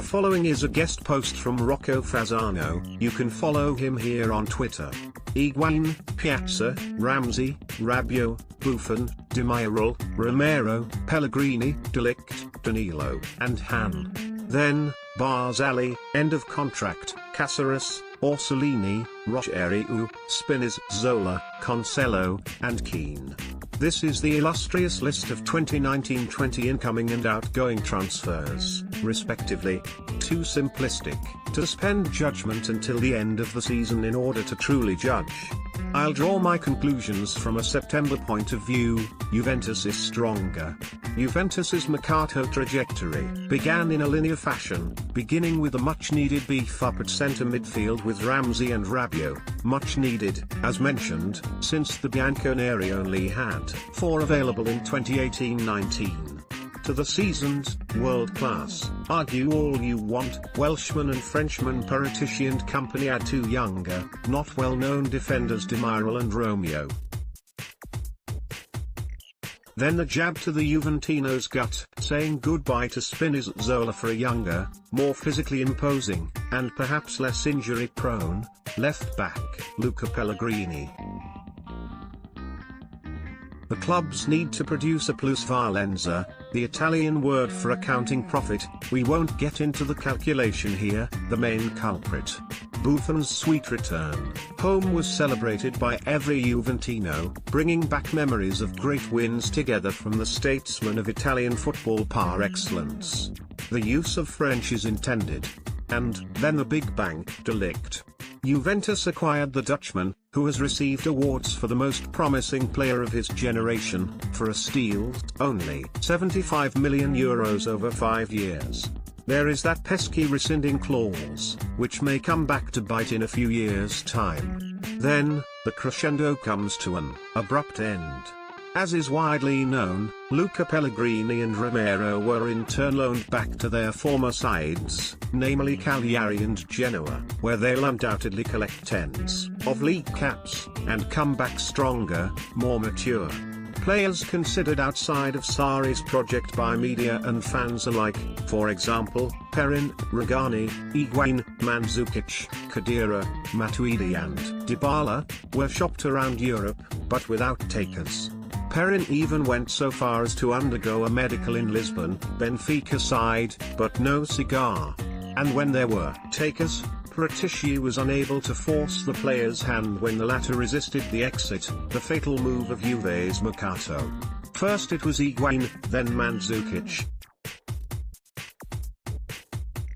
following is a guest post from Rocco Fasano. You can follow him here on Twitter. Higuain, Piazza, Ramsey, Rabiot, Buffon, Demiral, Romero, Pellegrini, De Ligt, Danilo, and Han. Then, Barzali, end of contract, Caceres, Orsolini, Rocherio, Spinazzola, Cancelo, and Keane. This is the illustrious list of 2019-20 incoming and outgoing transfers, respectively. Too simplistic to spend judgment until the end of the season in order to truly judge. I'll draw my conclusions from a September point of view. Juventus is stronger. Juventus's Mercato trajectory began in a linear fashion, beginning with a much-needed beef-up at centre midfield with Ramsey and Rabiot, much needed, as mentioned, since the Bianconeri only had 4 available in 2018-19. To the seasoned, world-class, argue all you want, Welshman and Frenchman Paratici and company add 2 younger, not well-known defenders Demiral and Romeo. Then the jab to the Juventino's gut, saying goodbye to Spinazzola for a younger, more physically imposing, and perhaps less injury-prone, left-back, Luca Pellegrini. The clubs need to produce a plusvalenza, the Italian word for accounting profit. We won't get into the calculation here. The main culprit, Buffon's sweet return home, was celebrated by every Juventino, bringing back memories of great wins together from the statesman of Italian football par excellence. The use of French is intended. And then the big bang, De Ligt. Juventus acquired the Dutchman, who has received awards for the most promising player of his generation, for a steal, only €75 million over 5 years. There is that pesky rescinding clause, which may come back to bite in a few years' time. Then, the crescendo comes to an abrupt end. As is widely known, Luca Pellegrini and Romero were in turn loaned back to their former sides, namely Cagliari and Genoa, where they'll undoubtedly collect tens of league caps, and come back stronger, more mature. Players considered outside of Sarri's project by media and fans alike, for example, Perin, Rugani, Higuain, Mandzukic, Khedira, Matuidi and Dybala, were shopped around Europe, but without takers. Perin even went so far as to undergo a medical in Lisbon, Benfica side, but no cigar. And when there were takers, Paratici was unable to force the player's hand when the latter resisted the exit, the fatal move of Juve's Mercato. First it was Higuain, then Mandzukic,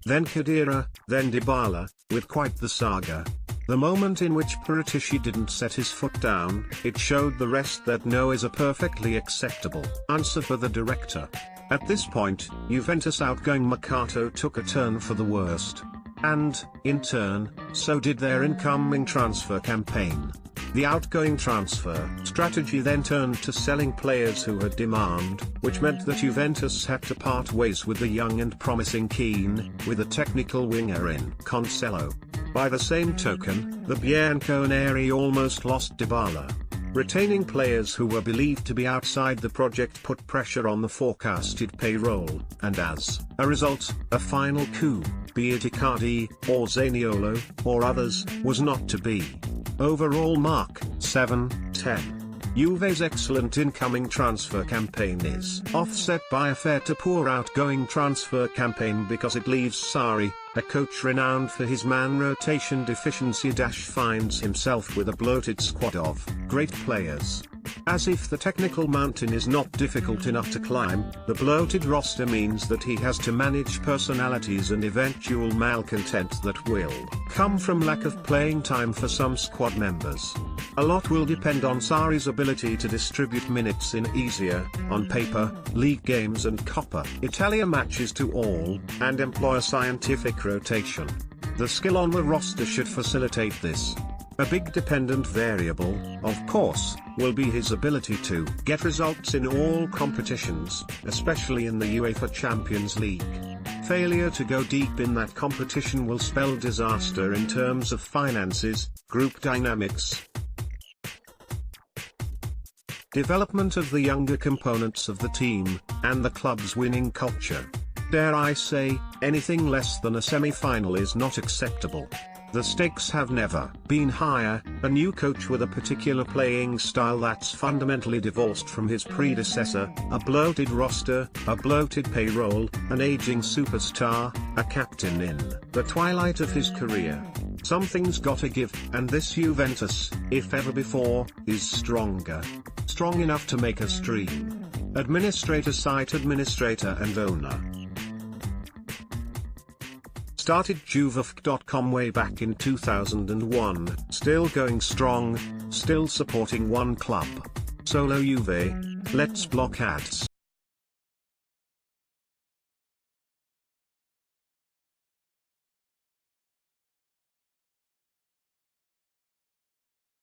then Khedira, then Dybala, with quite the saga. The moment in which Paratici didn't set his foot down, it showed the rest that no is a perfectly acceptable answer for the director. At this point, Juventus' outgoing Mercato took a turn for the worst. And, in turn, so did their incoming transfer campaign. The outgoing transfer strategy then turned to selling players who had demand, which meant that Juventus had to part ways with the young and promising Keane, with a technical winger in Cancelo. By the same token, the Bianconeri almost lost Dybala. Retaining players who were believed to be outside the project put pressure on the forecasted payroll, and as a result, a final coup, be it Icardi, or Zaniolo, or others, was not to be. Overall mark, 7/10. Juve's excellent incoming transfer campaign is offset by a fair to poor outgoing transfer campaign because it leaves Sarri, a coach renowned for his man rotation deficiency, finds himself with a bloated squad of great players. As if the technical mountain is not difficult enough to climb, the bloated roster means that he has to manage personalities and eventual malcontent that will come from lack of playing time for some squad members. A lot will depend on Sarri's ability to distribute minutes in easier, on paper, league games and Coppa Italia matches to all, and employ a scientific rotation. The skill on the roster should facilitate this. A big dependent variable, of course, will be his ability to get results in all competitions, especially in the UEFA Champions League. Failure to go deep in that competition will spell disaster in terms of finances, group dynamics, development of the younger components of the team, and the club's winning culture. Dare I say, anything less than a semi-final is not acceptable. The stakes have never been higher. A new coach with a particular playing style that's fundamentally divorced from his predecessor, a bloated roster, a bloated payroll, an aging superstar, a captain in the twilight of his career. Something's gotta give, and this Juventus, if ever before, is stronger. Strong enough to make a stream. Administrator, site administrator and owner. Started juve.com way back in 2001, still going strong, still supporting one club. Solo Juve, let's block ads.